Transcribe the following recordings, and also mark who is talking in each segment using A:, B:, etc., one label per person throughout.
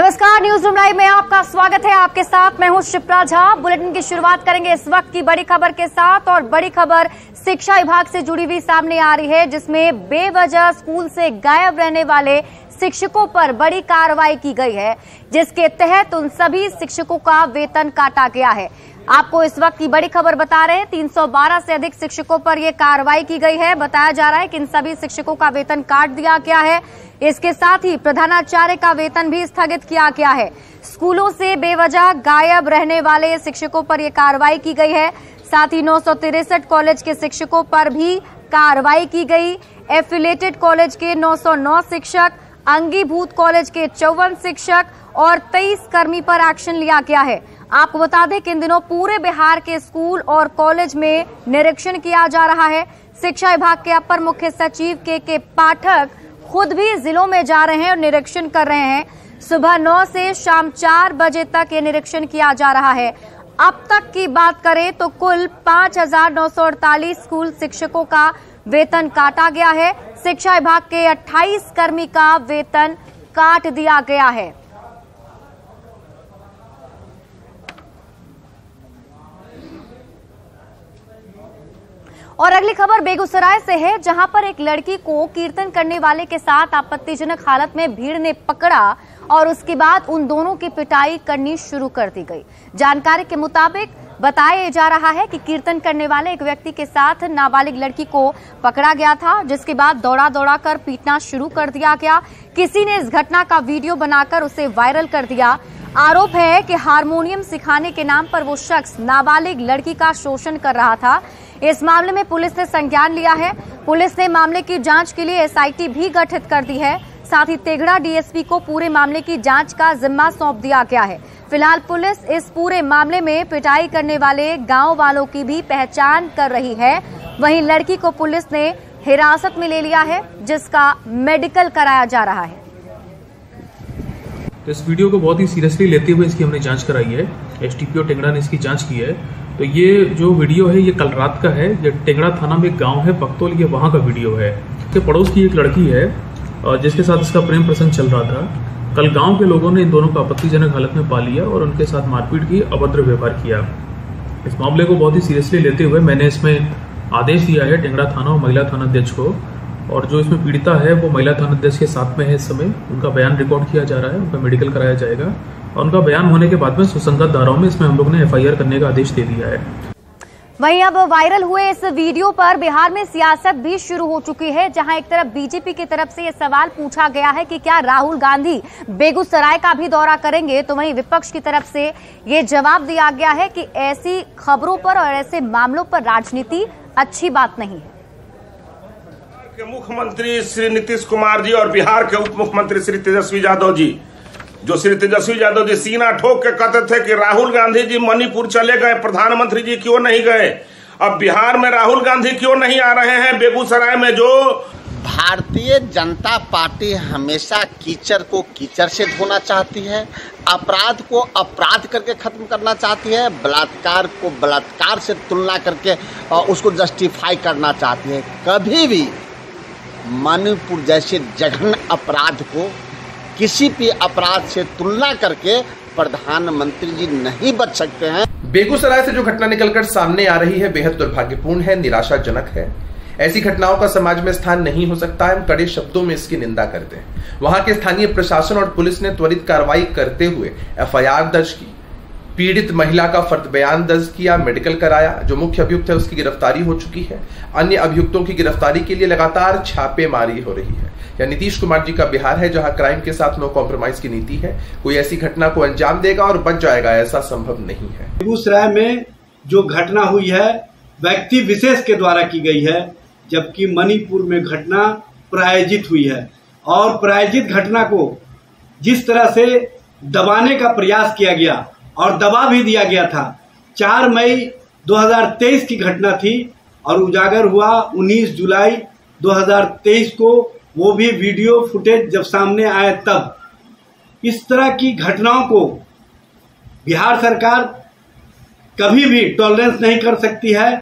A: नमस्कार, news room live में आपका स्वागत है। आपके साथ मैं हूं शिप्रा झा। बुलेटिन की शुरुआत करेंगे इस वक्त की बड़ी खबर के साथ, और बड़ी खबर शिक्षा विभाग से जुड़ी हुई सामने आ रही है, जिसमें बेवजह स्कूल से गायब रहने वाले शिक्षकों पर बड़ी कार्रवाई की गई है, जिसके तहत उन सभी शिक्षकों का वेतन काटा गया है। आपको इस वक्त की बड़ी खबर बता रहे हैं, 312 से अधिक शिक्षकों पर यह कार्रवाई की गई है। बताया जा रहा है कि इन सभी शिक्षकों का वेतन काट दिया गया है। इसके साथ ही प्रधानाचार्य का वेतन भी स्थगित किया गया है। स्कूलों से बेवजह गायब रहने वाले शिक्षकों पर यह कार्रवाई की गई है। साथ ही 963 कॉलेज के शिक्षकों पर भी कार्रवाई की गई। एफिलेटेड कॉलेज के 909 शिक्षक, अंगीभूत कॉलेज के 54 शिक्षक और 23 कर्मी पर एक्शन लिया गया है। आपको बता दें कि इन दिनों पूरे बिहार के स्कूल और कॉलेज में निरीक्षण किया जा रहा है। शिक्षा विभाग के अपर मुख्य सचिव के पाठक खुद भी जिलों में जा रहे हैं और निरीक्षण कर रहे हैं। सुबह 9 से शाम 4 बजे तक ये निरीक्षण किया जा रहा है। अब तक की बात करें तो कुल 5,948 स्कूल शिक्षकों का वेतन काटा गया है। शिक्षा विभाग के 28 कर्मी का वेतन काट दिया गया है। और अगली खबर बेगूसराय से है, जहां पर एक लड़की को कीर्तन करने वाले के साथ आपत्तिजनक हालत में भीड़ ने पकड़ा और उसके बाद उन दोनों की पिटाई करनी शुरू कर दी गई। जानकारी के मुताबिक बताया जा रहा है कि कीर्तन करने वाले एक व्यक्ति के साथ नाबालिग लड़की को पकड़ा गया था, जिसके बाद दौड़ा कर पीटना शुरू कर दिया गया। किसी ने इस घटना का वीडियो बनाकर उसे वायरल कर दिया। आरोप है कि हारमोनियम सिखाने के नाम पर वो शख्स नाबालिग लड़की का शोषण कर रहा था। इस मामले में पुलिस ने संज्ञान लिया है। पुलिस ने मामले की जांच के लिए एसआईटी भी गठित कर दी है। साथ ही तेघड़ा डीएसपी को पूरे मामले की जांच का जिम्मा सौंप दिया गया है। फिलहाल पुलिस इस पूरे मामले में पिटाई करने वाले गांव वालों की भी पहचान कर रही है। वहीं लड़की को पुलिस ने हिरासत में ले लिया है, जिसका मेडिकल कराया जा रहा है।
B: तो इस वीडियो को बहुत ही सीरियसली लेते हुए इसकी हमने जांच कराई है। एसटीपीओ टेंगड़ा ने इसकी जांच की है। तो ये जो वीडियो है ये कल रात का है। ये टेंगड़ा थाना में एक गांव है बख्तौल, ये वहां का वीडियो है। इसके पड़ोस की एक लड़की है जिसके साथ इसका प्रेम प्रसंग चल रहा था। कल गांव के लोगों ने इन दोनों को आपत्तिजनक हालत में पा लिया और उनके साथ मारपीट की, अभद्र व्यवहार किया। इस मामले को बहुत ही सीरियसली लेते हुए मैंने इसमें आदेश दिया है टेंगड़ा थाना और महिला थानाध्यक्ष को, और जो इसमें पीड़िता है वो महिला थानाध्यक्ष के साथ में है। इस समय उनका बयान रिकॉर्ड किया जा रहा है, उनका मेडिकल कराया जाएगा और उनका बयान होने के बाद में सुसंगत धाराओं में इसमें हम लोग ने एफआईआर करने का आदेश दे दिया है।
A: वहीं अब वायरल हुए इस वीडियो पर बिहार में सियासत भी शुरू हो चुकी है, जहां एक तरफ बीजेपी की तरफ से ये सवाल पूछा गया है कि क्या राहुल गांधी बेगूसराय का भी दौरा करेंगे, तो वहीं विपक्ष की तरफ से ये जवाब दिया गया है कि ऐसी खबरों पर और ऐसे मामलों पर राजनीति अच्छी बात नहीं है।
C: मुख्यमंत्री श्री नीतीश कुमार जी और बिहार के उप मुख्यमंत्री श्री तेजस्वी यादव जी, जो श्री तेजस्वी यादव जी सीना ठोक के कहते थे कि राहुल गांधी जी मणिपुर चले गए, प्रधानमंत्री जी क्यों नहीं गए। अब बिहार में राहुल गांधी क्यों नहीं आ रहे हैं। बेगूसराय में जो
D: भारतीय जनता पार्टी हमेशा कीचड़ को कीचड़ से धोना चाहती है, अपराध को अपराध करके खत्म करना चाहती है, बलात्कार को बलात्कार से तुलना करके उसको जस्टिफाई करना चाहती है। कभी भी मणिपुर जैसे जघन्य अपराध को किसी भी अपराध से तुलना करके प्रधानमंत्री जी नहीं बच सकते हैं।
E: बेगूसराय से जो घटना निकलकर सामने आ रही है बेहद दुर्भाग्यपूर्ण है, निराशाजनक है। ऐसी घटनाओं का समाज में स्थान नहीं हो सकता है। हम कड़े शब्दों में इसकी निंदा करते हैं। वहां के स्थानीय प्रशासन और पुलिस ने त्वरित कार्रवाई करते हुए एफआईआर दर्ज की, पीड़ित महिला का फर्द बयान दर्ज किया, मेडिकल कराया। जो मुख्य अभियुक्त है उसकी गिरफ्तारी हो चुकी है। अन्य अभियुक्तों की गिरफ्तारी के लिए लगातार छापेमारी हो रही है। यह नीतीश कुमार जी का बिहार है, जहां क्राइम के साथ नो कॉम्प्रोमाइज की नीति है। कोई ऐसी घटना को अंजाम देगा और बच जाएगा, ऐसा संभव नहीं है।
F: बेगूसराय में जो घटना हुई है व्यक्ति विशेष के द्वारा की गई है, जबकि मणिपुर में घटना प्रायोजित हुई है। और प्रायोजित घटना को जिस तरह से दबाने का प्रयास किया गया और दबा भी दिया गया था। 4 मई 2023 की घटना थी और उजागर हुआ 19 जुलाई 2023 को। वो भी वीडियो फुटेज जब सामने आए तब। इस तरह की घटनाओं को बिहार सरकार कभी भी टॉलरेंस नहीं कर सकती है।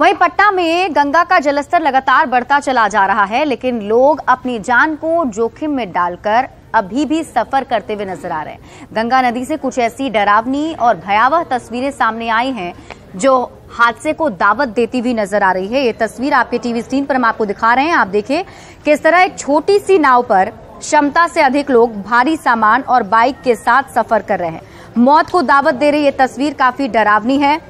A: वहीं पटना में गंगा का जलस्तर लगातार बढ़ता चला जा रहा है, लेकिन लोग अपनी जान को जोखिम में डालकर अभी भी सफर करते हुए नजर आ रहे हैं। गंगा नदी से कुछ ऐसी डरावनी और भयावह तस्वीरें सामने आई हैं जो हादसे को दावत देती हुई नजर आ रही है। ये तस्वीर आपके टीवी स्क्रीन पर हम आपको दिखा रहे हैं। आप देखिए किस तरह एक छोटी सी नाव पर क्षमता से अधिक लोग भारी सामान और बाइक के साथ सफर कर रहे हैं। मौत को दावत दे रही ये तस्वीर काफी डरावनी है।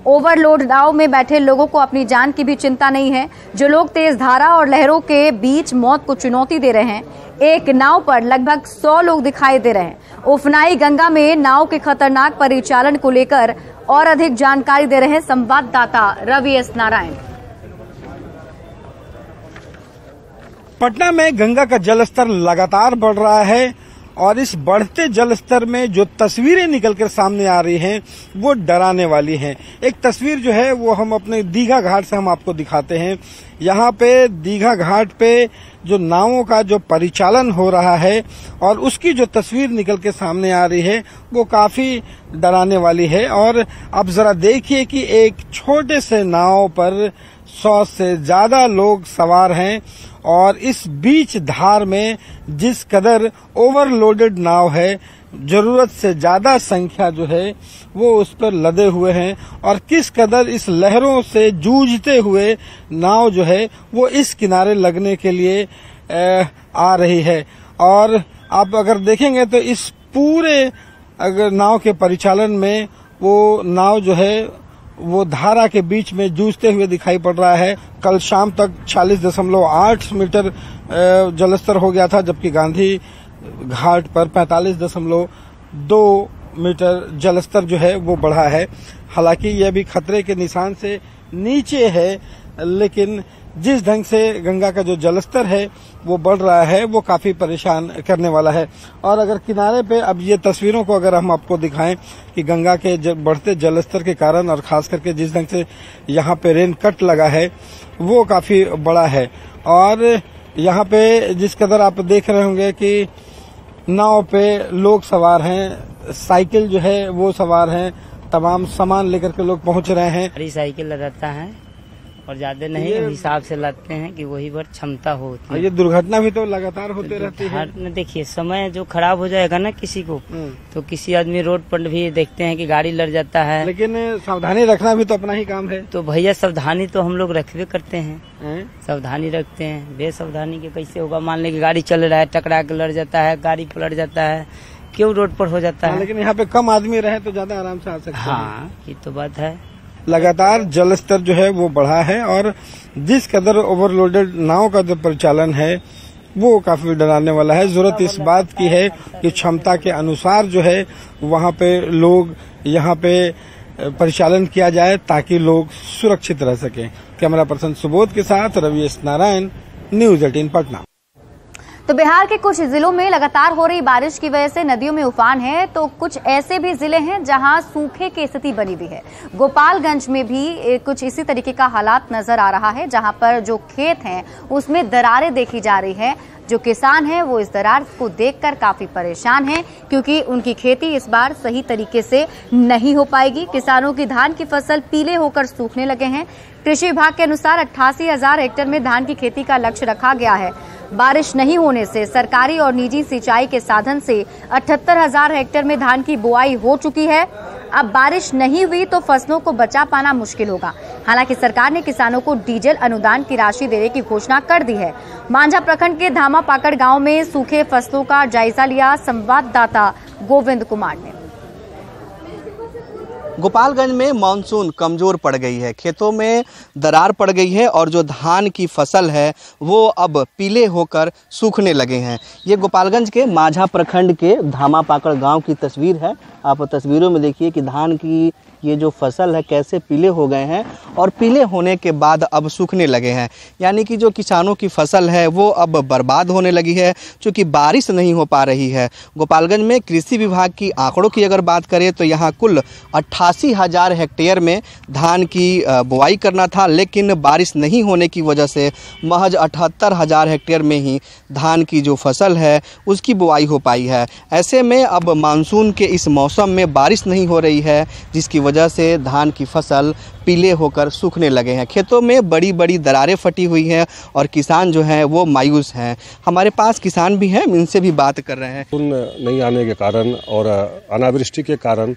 A: ओवरलोड नाव में बैठे लोगों को अपनी जान की भी चिंता नहीं है। जो लोग तेज धारा और लहरों के बीच मौत को चुनौती दे रहे हैं। एक नाव पर लगभग 100 लोग दिखाई दे रहे हैं। उफनाई गंगा में नाव के खतरनाक परिचालन को लेकर और अधिक जानकारी दे रहे हैं संवाददाता रवि एस नारायण।
F: पटना में गंगा का जलस्तर लगातार बढ़ रहा है और इस बढ़ते जलस्तर में जो तस्वीरें निकलकर सामने आ रही हैं वो डराने वाली हैं। एक तस्वीर जो है वो हम अपने दीघा घाट से हम आपको दिखाते हैं। यहाँ पे दीघा घाट पे जो नावों का जो परिचालन हो रहा है और उसकी जो तस्वीर निकल के सामने आ रही है वो काफी डराने वाली है। और आप जरा देखिए कि एक छोटे से नाव पर 100 से ज्यादा लोग सवार हैं और इस बीच धार में जिस कदर ओवरलोडेड नाव है, जरूरत से ज्यादा संख्या जो है वो उस पर लदे हुए हैं और किस कदर इस लहरों से जूझते हुए नाव जो है वो इस किनारे लगने के लिए आ रही है। और आप अगर देखेंगे तो इस पूरे अगर नाव के परिचालन में वो नाव जो है वो धारा के बीच में जूझते हुए दिखाई पड़ रहा है। कल शाम तक 40.8 मीटर जलस्तर हो गया था, जबकि गांधी घाट पर 45.2 मीटर जलस्तर जो है वो बढ़ा है। हालांकि यह भी खतरे के निशान से नीचे है, लेकिन जिस ढंग से गंगा का जो जलस्तर है वो बढ़ रहा है वो काफी परेशान करने वाला है। और अगर किनारे पे अब ये तस्वीरों को अगर हम आपको दिखाएं कि गंगा के बढ़ते जलस्तर के कारण और खास करके जिस ढंग से यहाँ पे रेन कट लगा है वो काफी बड़ा है। और यहाँ पे जिस कदर आप देख रहे होंगे कि नाव पे लोग सवार हैं, साइकिल जो है वो सवार हैं, तमाम सामान लेकर के लोग पहुंच रहे हैं।
G: बड़ी साइकिल रहता है और ज्यादा नहीं हिसाब से लाते हैं कि वही भर क्षमता हो।
F: ये दुर्घटना भी तो लगातार होते रहती है।
G: देखिए समय जो खराब हो जाएगा ना किसी को, तो किसी आदमी रोड पर भी देखते हैं कि गाड़ी लड़ जाता है।
F: लेकिन सावधानी रखना भी तो अपना ही काम है।
G: तो भैया सावधानी तो हम लोग रखबे करते हैं, सावधानी रखते हैं। बेसावधानी के कैसे होगा? मान लें कि गाड़ी चल रहा है, टकरा के लड़ जाता है, गाड़ी पलट जाता है, क्यों रोड पर हो जाता है।
F: लेकिन यहाँ पे कम आदमी रहे तो ज्यादा आराम से आ सकते हैं।
G: हाँ, ये तो बात है।
F: लगातार जलस्तर जो है वो बढ़ा है और जिस कदर ओवरलोडेड नाव का जो परिचालन है वो काफी डराने वाला है। जरूरत इस बात की है कि क्षमता के अनुसार जो है वहाँ पे लोग यहाँ पे परिचालन किया जाए ताकि लोग सुरक्षित रह सकें। कैमरा पर्सन सुबोध के साथ रवि एस नारायण, न्यूज 18 पटना।
A: तो बिहार के कुछ जिलों में लगातार हो रही बारिश की वजह से नदियों में उफान है, तो कुछ ऐसे भी जिले हैं जहां सूखे की स्थिति बनी हुई है। गोपालगंज में भी कुछ इसी तरीके का हालात नजर आ रहा है, जहां पर जो खेत हैं उसमें दरारें देखी जा रही है। जो किसान हैं वो इस दरार को देखकर काफी परेशान हैं, क्योंकि उनकी खेती इस बार सही तरीके से नहीं हो पाएगी। किसानों की धान की फसल पीले होकर सूखने लगे हैं। कृषि विभाग के अनुसार 88,000 हेक्टेयर में धान की खेती का लक्ष्य रखा गया है। बारिश नहीं होने से सरकारी और निजी सिंचाई के साधन से 78,000 हेक्टेयर में धान की बुआई हो चुकी है। अब बारिश नहीं हुई तो फसलों को बचा पाना मुश्किल होगा। हालांकि सरकार ने किसानों को डीजल अनुदान की राशि देने की घोषणा कर दी है। मांझा प्रखंड के धामापाकड़ गांव में सूखे फसलों का जायजा लिया संवाददाता गोविंद कुमार ने।
H: गोपालगंज में मानसून कमजोर पड़ गई है, खेतों में दरार पड़ गई है और जो धान की फसल है वो अब पीले होकर सूखने लगे हैं। ये गोपालगंज के मांझा प्रखंड के धामापाकड़ गांव की तस्वीर है। आप तस्वीरों में देखिए कि धान की ये जो फसल है कैसे पीले हो गए हैं और पीले होने के बाद अब सूखने लगे हैं। यानी कि जो किसानों की फसल है वो अब बर्बाद होने लगी है, क्योंकि बारिश नहीं हो पा रही है। गोपालगंज में कृषि विभाग की आंकड़ों की अगर बात करें तो यहाँ कुल 88,000 हेक्टेयर में धान की बुआई करना था, लेकिन बारिश नहीं होने की वजह से महज 78,000 हेक्टेयर में ही धान की जो फसल है उसकी बुआई हो पाई है। ऐसे में अब मानसून के इस मौसम में बारिश नहीं हो रही है, जिसकी वजह से धान की फसल पीले होकर होकर सूखने लगे हैं। खेतों में बड़ी बड़ी दरारें फटी हुई हैं और किसान जो हैं वो मायूस हैं। हमारे पास किसान भी हैं, इनसे भी बात कर रहे हैं।
I: नहीं आने के कारण और अनावृष्टि के कारण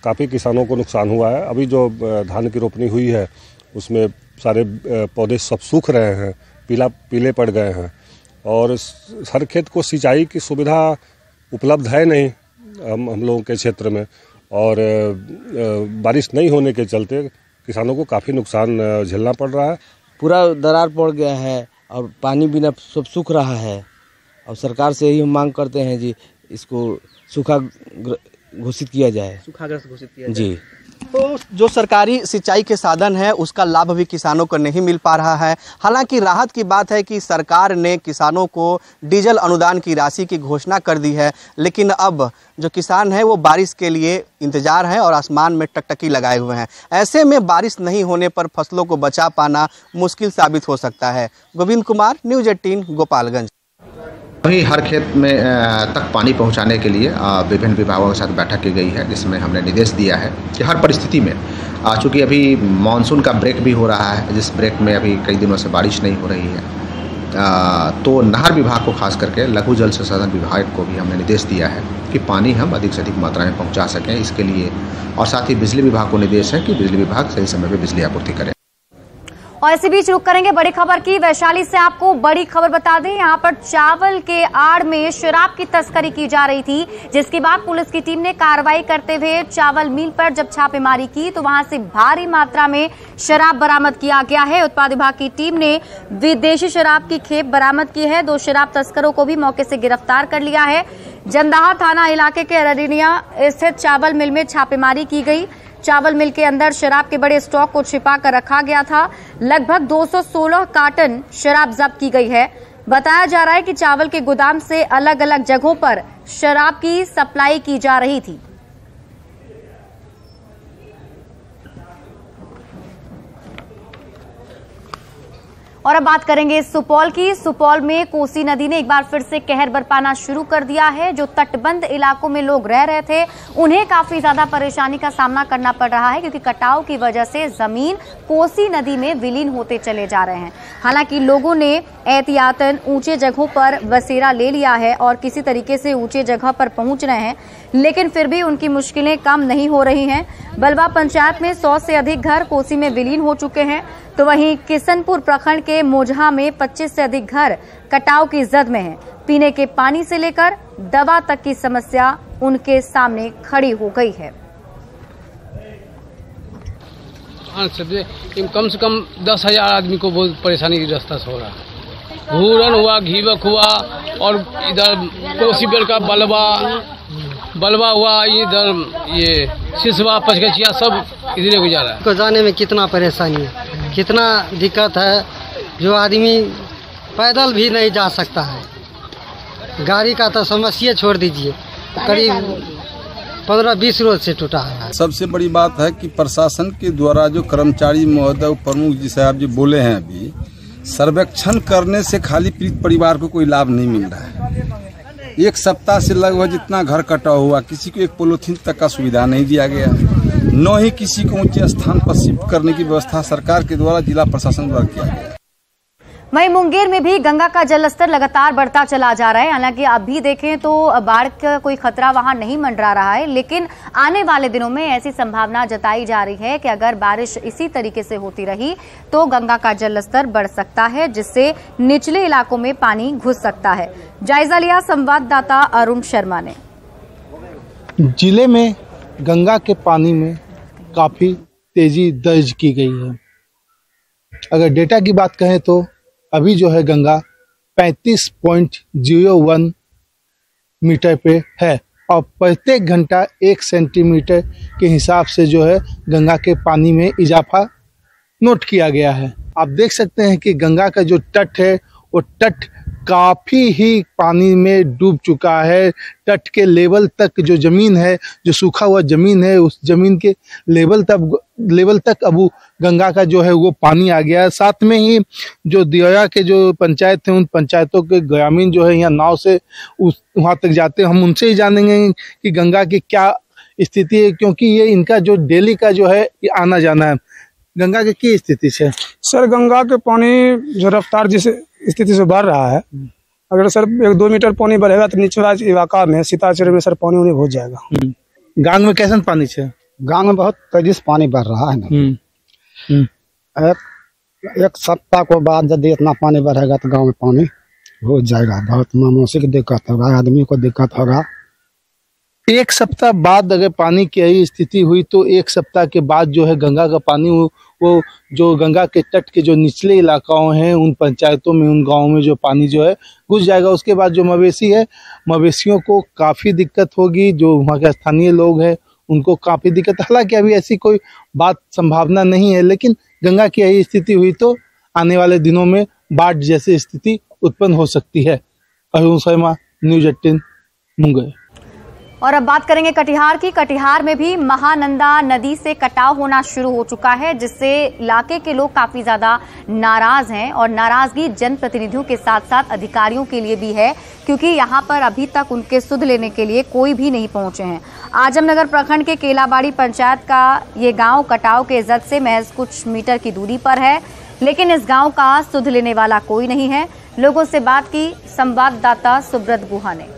I: काफ़ी किसानों को नुकसान हुआ है। अभी जो धान की रोपनी हुई है उसमें सारे पौधे सब सूख रहे हैं, पीले पड़ गए हैं और हर खेत को सिंचाई की सुविधा उपलब्ध है नहीं हम लोगों के क्षेत्र में, और बारिश नहीं होने के चलते किसानों को काफ़ी नुकसान झेलना पड़ रहा है।
J: पूरा दरार पड़ गया है और पानी बिना सब सूख रहा है और सरकार से यही हम मांग करते हैं जी, इसको सूखा घोषित किया जाए।
H: सूखाग्रस्त घोषित किया जाए
J: जी।
H: तो जो सरकारी सिंचाई के साधन है उसका लाभ भी किसानों को नहीं मिल पा रहा है। हालांकि राहत की बात है कि सरकार ने किसानों को डीजल अनुदान की राशि की घोषणा कर दी है, लेकिन अब जो किसान है वो बारिश के लिए इंतजार है और आसमान में टकटकी लगाए हुए हैं। ऐसे में बारिश नहीं होने पर फसलों को बचा पाना मुश्किल साबित हो सकता है। गोविंद कुमार, न्यूज़ 18, गोपालगंज।
K: वहीं हर खेत में तक पानी पहुंचाने के लिए विभिन्न विभागों के साथ बैठक की गई है, जिसमें हमने निर्देश दिया है कि हर परिस्थिति में, चूँकि अभी मानसून का ब्रेक भी हो रहा है, जिस ब्रेक में अभी कई दिनों से बारिश नहीं हो रही है, तो नहर विभाग को खास करके लघु जल संसाधन विभाग को भी हमने निर्देश दिया है कि पानी हम अधिक से अधिक मात्रा में पहुँचा सकें इसके लिए, और साथ ही बिजली विभाग को निर्देश है कि बिजली विभाग सही समय पर बिजली आपूर्ति करें।
A: और इसी बीच रुक करेंगे बड़ी खबर की। वैशाली से आपको बड़ी खबर बता दें, यहाँ पर चावल के आड़ में शराब की तस्करी की जा रही थी, जिसके बाद पुलिस की टीम ने कार्रवाई करते हुए चावल मिल पर जब छापेमारी की तो वहां से भारी मात्रा में शराब बरामद किया गया है। उत्पाद विभाग की टीम ने विदेशी शराब की खेप बरामद की है। 2 शराब तस्करों को भी मौके से गिरफ्तार कर लिया है। जंदाहा थाना इलाके के अररिया स्थित चावल मिल में छापेमारी की गई। चावल मिल के अंदर शराब के बड़े स्टॉक को छिपा कर रखा गया था। लगभग 216 कार्टन शराब जब्त की गई है। बताया जा रहा है कि चावल के गोदाम से अलग अलग जगहों पर शराब की सप्लाई की जा रही थी। और अब बात करेंगे सुपौल की। सुपौल में कोसी नदी ने एक बार फिर से कहर बरपाना शुरू कर दिया है। जो तटबंध इलाकों में लोग रह रहे थे उन्हें काफी ज्यादा परेशानी का सामना करना पड़ रहा है, क्योंकि कटाव की वजह से जमीन कोसी नदी में विलीन होते चले जा रहे हैं। हालांकि लोगों ने एहतियातन ऊंचे जगहों पर बसेरा ले लिया है और किसी तरीके से ऊंचे जगह पर पहुंच रहे हैं, लेकिन फिर भी उनकी मुश्किलें कम नहीं हो रही हैं। बलवा पंचायत में 100 से अधिक घर कोसी में विलीन हो चुके हैं, तो वहीं किशनपुर प्रखंड के मोजहा में 25 से अधिक घर कटाव की जद में हैं। पीने के पानी से लेकर दवा तक की समस्या उनके सामने खड़ी हो गई है।
L: कम से कम 10,000 आदमी को बहुत परेशानी की रास्ता से हो रहा है। भूरन हुआ, घीवक हुआ और इधर कोसीबेल का बलवा हुआ, इधर ये सिसवा पचकचिया सब इधर गुजारा है।
M: को जाने में कितना परेशानी है, कितना दिक्कत है। जो आदमी पैदल भी नहीं जा सकता है, गाड़ी का तो समस्या छोड़ दीजिए, करीब 15-20 रोज से टूटा है।
N: सबसे बड़ी बात है कि प्रशासन के द्वारा जो कर्मचारी महोदय प्रमुख जी साहब जी बोले हैं, अभी सर्वेक्षण करने से खाली पीड़ित परिवार को कोई लाभ नहीं मिल रहा है। 1 सप्ताह से लगभग जितना घर कटा हुआ, किसी को एक पॉलीथीन तक का सुविधा नहीं दिया गया, न ही किसी को ऊंचे स्थान पर शिफ्ट करने की व्यवस्था सरकार के द्वारा जिला प्रशासन द्वारा किया गया।
A: वहीं मुंगेर में भी गंगा का जलस्तर लगातार बढ़ता चला जा रहा है। हालांकि अभी देखें तो बाढ़ का कोई खतरा वहां नहीं मंडरा रहा है, लेकिन आने वाले दिनों में ऐसी संभावना जताई जा रही है कि अगर बारिश इसी तरीके से होती रही तो गंगा का जलस्तर बढ़ सकता है, जिससे निचले इलाकों में पानी घुस सकता है। जायजा लिया संवाददाता अरुण शर्मा ने।
O: जिले में गंगा के पानी में काफी तेजी दर्ज की गई है। अगर डेटा की बात कहें तो अभी जो है गंगा 35.01 मीटर पे है और प्रत्येक घंटा 1 सेंटीमीटर के हिसाब से जो है गंगा के पानी में इजाफा नोट किया गया है। आप देख सकते हैं कि गंगा का जो तट है वो तट काफी ही पानी में डूब चुका है। तट के लेवल तक जो जमीन है, जो सूखा हुआ जमीन है, उस जमीन के लेवल तक अब गंगा का जो है वो पानी आ गया है। साथ में ही जो दियोया के जो पंचायत थे, उन पंचायतों के ग्रामीण जो है यहाँ नाव से वहां तक जाते हैं। हम उनसे ही जानेंगे कि गंगा की क्या स्थिति है, क्योंकि ये इनका जो डेली का जो है ये आना जाना है। गंगा के की स्थिति है?
P: सर गंगा के पानी जो रफ्तार जिस स्थिति से बढ़ रहा है, अगर सर 1-2 मीटर पानी बढ़ेगा तो निचला इलाका में सीताचर में सर पानी उन्हें हो जाएगा।
O: गांव में कैसा पानी है?
Q: गांव में बहुत तेजी से पानी बढ़ रहा है ना। एक सप्ताह को बाद यदि इतना पानी बढ़ेगा तो गांव में पानी हो जाएगा। बहुत मानसिक दिक्कत होगा, आदमी को दिक्कत होगा।
O: एक सप्ताह बाद अगर पानी की यही स्थिति हुई तो एक सप्ताह के बाद जो है गंगा का पानी वो जो गंगा के तट के जो निचले इलाकाओं हैं उन पंचायतों में, उन गांवों में जो पानी जो है घुस जाएगा। उसके बाद जो मवेशी है, मवेशियों को काफ़ी दिक्कत होगी। जो वहाँ के स्थानीय लोग हैं उनको काफ़ी दिक्कत। हालांकि अभी ऐसी कोई बात संभावना नहीं है, लेकिन गंगा की यही स्थिति हुई तो आने वाले दिनों में बाढ़ जैसी स्थिति उत्पन्न हो सकती है। अरुण शर्मा, न्यूज़ 18 मुंगेर।
A: और अब बात करेंगे कटिहार की। कटिहार में भी महानंदा नदी से कटाव होना शुरू हो चुका है, जिससे इलाके के लोग काफी ज्यादा नाराज हैं और नाराजगी जनप्रतिनिधियों के साथ साथ अधिकारियों के लिए भी है, क्योंकि यहां पर अभी तक उनके सुध लेने के लिए कोई भी नहीं पहुंचे हैं। आजमनगर प्रखंड के केलाबाड़ी पंचायत का ये गांव कटाव के जद से महज कुछ मीटर की दूरी पर है, लेकिन इस गांव का सुध लेने वाला कोई नहीं है। लोगों से बात की संवाददाता सुब्रत गुहा ने।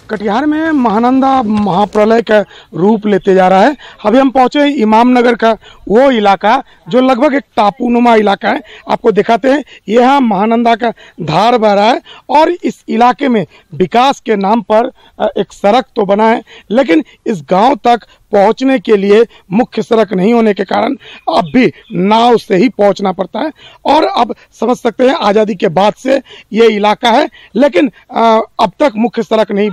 P: कटिहार में महानंदा महाप्रलय का रूप लेते जा रहा है। अभी हम पहुंचे इमाम नगर का वो इलाका जो लगभग एक टापूनुमा इलाका है। आपको दिखाते हैं, यहाँ महानंदा का धार बह रहा है और इस इलाके में विकास के नाम पर एक सड़क तो बना है, लेकिन इस गांव तक पहुंचने के लिए मुख्य सड़क नहीं होने के कारण अब भी नाव से ही पहुंचना पड़ता है। और अब समझ सकते हैं आज़ादी के बाद से ये इलाका है, लेकिन अब तक मुख्य सड़क नहीं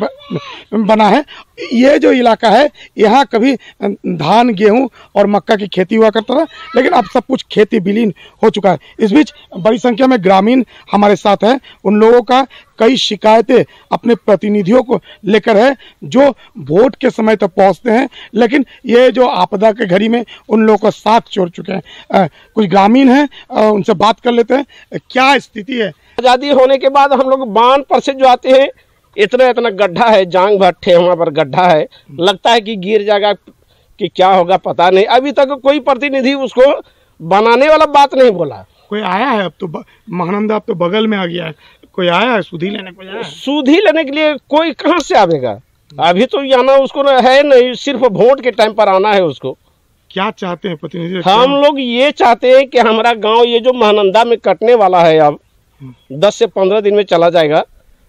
P: बना है। ये जो इलाका है, यहाँ कभी धान, गेहूं और मक्का की खेती हुआ करता था, लेकिन अब सब कुछ खेती विलीन हो चुका है। इस बीच बड़ी संख्या में ग्रामीण हमारे साथ हैं। उन लोगों का कई शिकायतें अपने प्रतिनिधियों को लेकर है, जो वोट के समय तक पहुंचते हैं, लेकिन ये जो आपदा के घड़ी में उन लोगों का साथ छोड़ चुके हैं। कुछ ग्रामीण हैं, उनसे बात कर लेते हैं। क्या स्थिति है?
R: आज़ादी होने के बाद हम लोग बांध पर से जो आते हैं, इतना इतना गड्ढा है, जांग भट्टे वहाँ पर गड्ढा है, लगता है कि गिर जाएगा कि क्या होगा पता नहीं। अभी तक कोई प्रतिनिधि उसको बनाने वाला बात नहीं बोला।
P: कोई आया है? अब तो महानंदा अब तो बगल में आ गया है। कोई आया है सुधी लेने? कोई आया है?
R: सुधी लेने के लिए कोई कहाँ से आवेगा? अभी तो आना उसको है नहीं, सिर्फ वोट के टाइम पर आना है उसको।
P: क्या चाहते हैं प्रतिनिधि?
R: हम लोग ये चाहते हैं कि हमारा गाँव ये जो महानंदा में कटने वाला है, अब 10 से 15 दिन में चला जाएगा,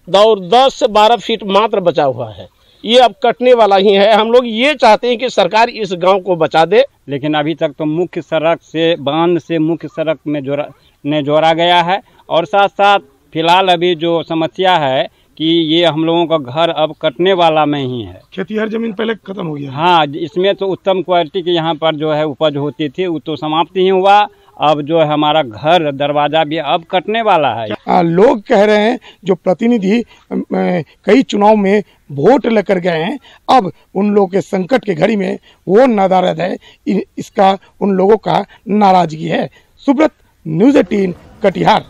R: और 10 से 12 फीट मात्र बचा हुआ है, ये अब कटने वाला ही है। हम लोग ये चाहते हैं कि सरकार इस गांव को बचा दे,
S: लेकिन अभी तक तो मुख्य सड़क से, बांध से मुख्य सड़क में जोड़ा गया है। और साथ साथ फिलहाल अभी जो समस्या है कि ये हम लोगों का घर अब कटने वाला में ही है।
P: खेती हर जमीन पहले खत्म हो गया।
S: हाँ, इसमें तो उत्तम क्वालिटी की यहाँ पर जो है उपज होती थी, वो तो समाप्त ही हुआ। अब जो है हमारा घर दरवाजा भी अब कटने वाला है।
P: लोग कह रहे हैं, जो प्रतिनिधि कई चुनाव में वोट लेकर गए हैं, अब उन लोगों के संकट के घड़ी में वो नादारद है, इसका उन लोगों का नाराजगी है। सुब्रत, न्यूज़ 18 कटिहार।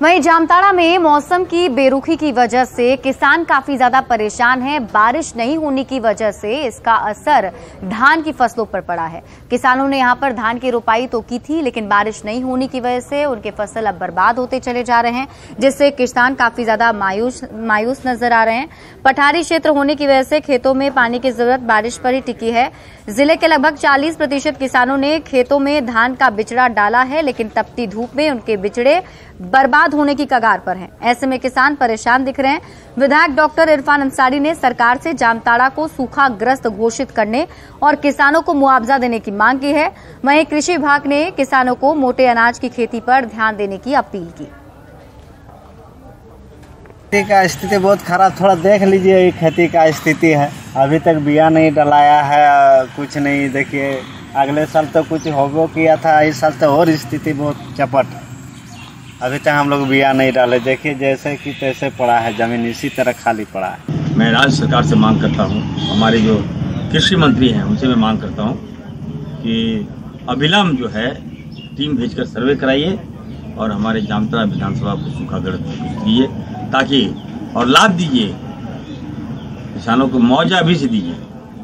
A: वहीं जामताड़ा में मौसम की बेरुखी की वजह से किसान काफी ज्यादा परेशान हैं। बारिश नहीं होने की वजह से इसका असर धान की फसलों पर पड़ा है। किसानों ने यहां पर धान की रोपाई तो की थी, लेकिन बारिश नहीं होने की वजह से उनके फसल अब बर्बाद होते चले जा रहे हैं, जिससे किसान काफी ज्यादा मायूस नजर आ रहे हैं। पठारी क्षेत्र होने की वजह से खेतों में पानी की जरूरत बारिश पर ही टिकी है। जिले के लगभग 40% किसानों ने खेतों में धान का बिचड़ा डाला है, लेकिन तपती धूप में उनके बिचड़े बर्बाद होने की कगार पर हैं। ऐसे में किसान परेशान दिख रहे हैं। विधायक डॉक्टर इरफान अंसारी ने सरकार से जामताड़ा को सूखाग्रस्त घोषित करने और किसानों को मुआवजा देने की मांग की है। वहीं कृषि विभाग ने किसानों को मोटे अनाज की खेती पर ध्यान देने की अपील की।
T: खेती का स्थिति बहुत खराब, थोड़ा देख लीजिए। ये खेती का स्थिति है, अभी तक बिया नहीं डलाया है, कुछ नहीं। देखिए, अगले साल तो कुछ होगो किया था, इस साल तो और स्थिति बहुत चपट है। अभी तक हम लोग बिया नहीं डाले। देखिए, जैसे कि तैसे पड़ा है जमीन, इसी तरह खाली पड़ा है।
U: मैं राज्य सरकार से मांग करता हूँ, हमारे जो कृषि मंत्री हैं उनसे मैं मांग करता हूँ कि अविलंब जो है टीम भेजकर सर्वे कराइए और हमारे जामताड़ा विधानसभा को सूखाग्रस्त दीजिए, ताकि और लाभ दीजिए, किसानों को मुआवजा भी से दीजिए,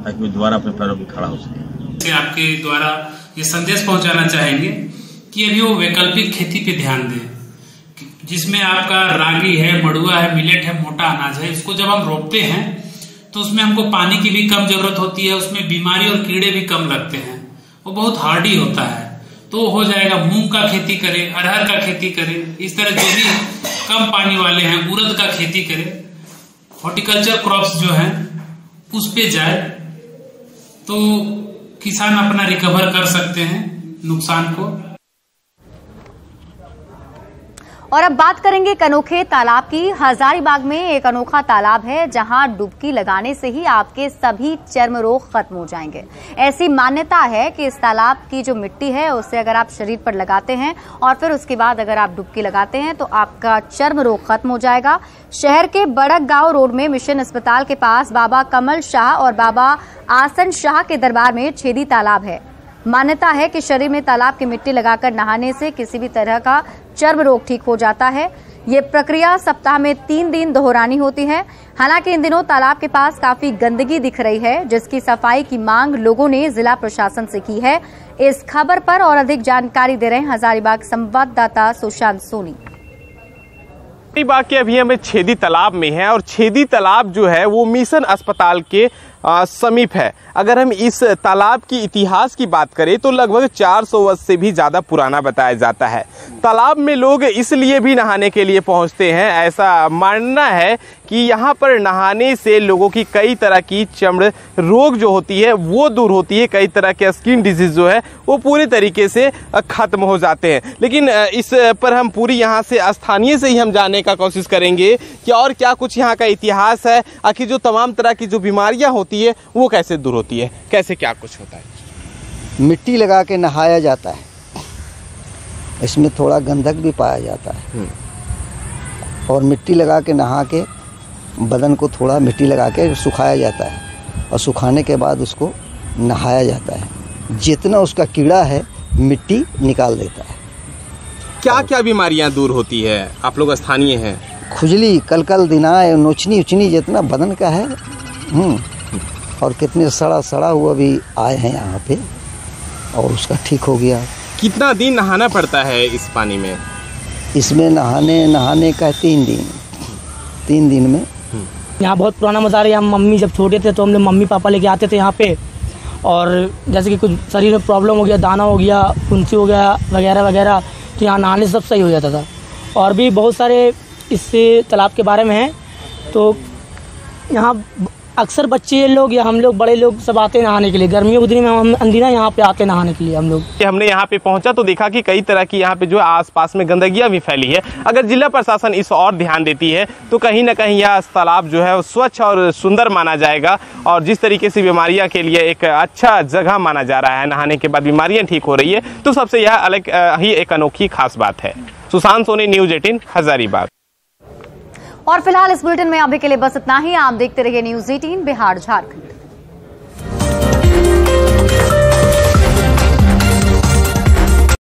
U: ताकि वो दोबारा अपने पैरों पर खड़ा हो सके।
B: आपके द्वारा ये संदेश पहुंचाना चाहेंगे कि अभी वो वैकल्पिक खेती पे ध्यान दें, जिसमें आपका रागी है, मड़ुआ है, मिलेट है, मोटा अनाज है। इसको जब हम रोपते हैं तो उसमें हमको पानी की भी कम जरूरत होती है, उसमें बीमारी और कीड़े भी कम लगते हैं, वो बहुत हार्डी होता है। तो हो जाएगा, मूंग का खेती करें, अरहर का खेती करें, इस तरह जो भी कम पानी वाले हैं उड़द का खेती करें। हॉर्टिकल्चर क्रॉप्स जो हैं उस पे जाए तो किसान अपना रिकवर कर सकते हैं नुकसान को।
A: और अब बात करेंगे एक अनोखे तालाब की। हजारीबाग में एक अनोखा तालाब है जहां डुबकी लगाने से ही आपके सभी चर्म रोग खत्म हो जाएंगे। ऐसी मान्यता है कि इस तालाब की जो मिट्टी है उसे अगर आप शरीर पर लगाते हैं और फिर उसके बाद अगर आप डुबकी लगाते हैं तो आपका चर्म रोग खत्म हो जाएगा। शहर के बड़कगांव रोड में मिशन अस्पताल के पास बाबा कमल शाह और बाबा आसन शाह के दरबार में छेदी तालाब है। मान्यता है कि शरीर में तालाब की मिट्टी लगाकर नहाने से किसी भी तरह का चर्म रोग ठीक हो जाता है। ये प्रक्रिया सप्ताह में 3 दिन दोहरानी होती है। हालांकि इन दिनों तालाब के पास काफी गंदगी दिख रही है, जिसकी सफाई की मांग लोगों ने जिला प्रशासन से की है। इस खबर पर और अधिक जानकारी दे रहे हैं हजारीबाग संवाददाता सुशांत सोनी।
V: हजारीबाग के अभी हम छेदी तालाब में हैं और छेदी तालाब जो है वो मिशन अस्पताल के समीप है। अगर हम इस तालाब की इतिहास की बात करें तो लगभग 400 वर्ष से भी ज़्यादा पुराना बताया जाता है। तालाब में लोग इसलिए भी नहाने के लिए पहुंचते हैं, ऐसा मानना है कि यहाँ पर नहाने से लोगों की कई तरह की चमड़ रोग जो होती है वो दूर होती है, कई तरह के स्किन डिजीज जो है वो पूरी तरीके से खत्म हो जाते हैं। लेकिन इस पर हम पूरी यहाँ से स्थानीय से ही हम जानने का कोशिश करेंगे कि और क्या कुछ यहाँ का इतिहास है, आखिर जो तमाम तरह की जो बीमारियाँ होती है वो कैसे दूर होती है, कैसे क्या कुछ होता है।
W: मिट्टी लगा के नहाया जाता है, इसमें थोड़ा गंधक भी पाया जाता है और मिट्टी लगा के नहा के बदन को थोड़ा मिट्टी लगा के सुखाया जाता है और सुखाने के बाद उसको नहाया जाता है। जितना उसका कीड़ा है मिट्टी निकाल देता है।
V: क्या क्या बीमारियां दूर होती है? आप लोग स्थानीय हैं।
W: खुजली, कलकल, दिनाय, नोचनी उचनी जितना बदन का है और कितने सड़ा हुआ भी आए हैं यहाँ पे और उसका ठीक हो गया।
V: कितना दिन नहाना पड़ता है इस पानी में?
W: इसमें नहाने का 3 दिन में।
G: यहाँ बहुत पुराना मज़ार है। यहाँ मम्मी जब छोटे थे तो हम लोग मम्मी पापा लेके आते थे यहाँ पे, और जैसे कि कुछ शरीर में प्रॉब्लम हो गया, दाना हो गया, फुंसी हो गया वगैरह वगैरह, तो यहाँ नहाने से सब सही हो जाता था। और भी बहुत सारे इस तालाब के बारे में हैं। तो यहाँ अक्सर बच्चे लोग या हम लोग बड़े लोग सब आते हैं नहाने के लिए। गर्मियों के दिन में हम अंदीना यहाँ पे आते हैं नहाने के लिए हम लोग।
V: हमने यहाँ पे पहुंचा तो देखा कि कई तरह की यहाँ पे जो आसपास में गंदगियाँ भी फैली है। अगर जिला प्रशासन इस और ध्यान देती है तो कहीं ना कहीं यह तालाब जो है वो स्वच्छ और सुंदर माना जाएगा और जिस तरीके से बीमारियाँ के लिए एक अच्छा जगह माना जा रहा है, नहाने के बाद बीमारियाँ ठीक हो रही है, तो सबसे यह अलग ही एक अनोखी खास बात है। सुशांत सोनी, न्यूज़ 18 हजारीबाग।
A: और फिलहाल इस बुलेटिन में अभी के लिए बस इतना ही। आप देखते रहिए न्यूज़ 18 बिहार झारखंड।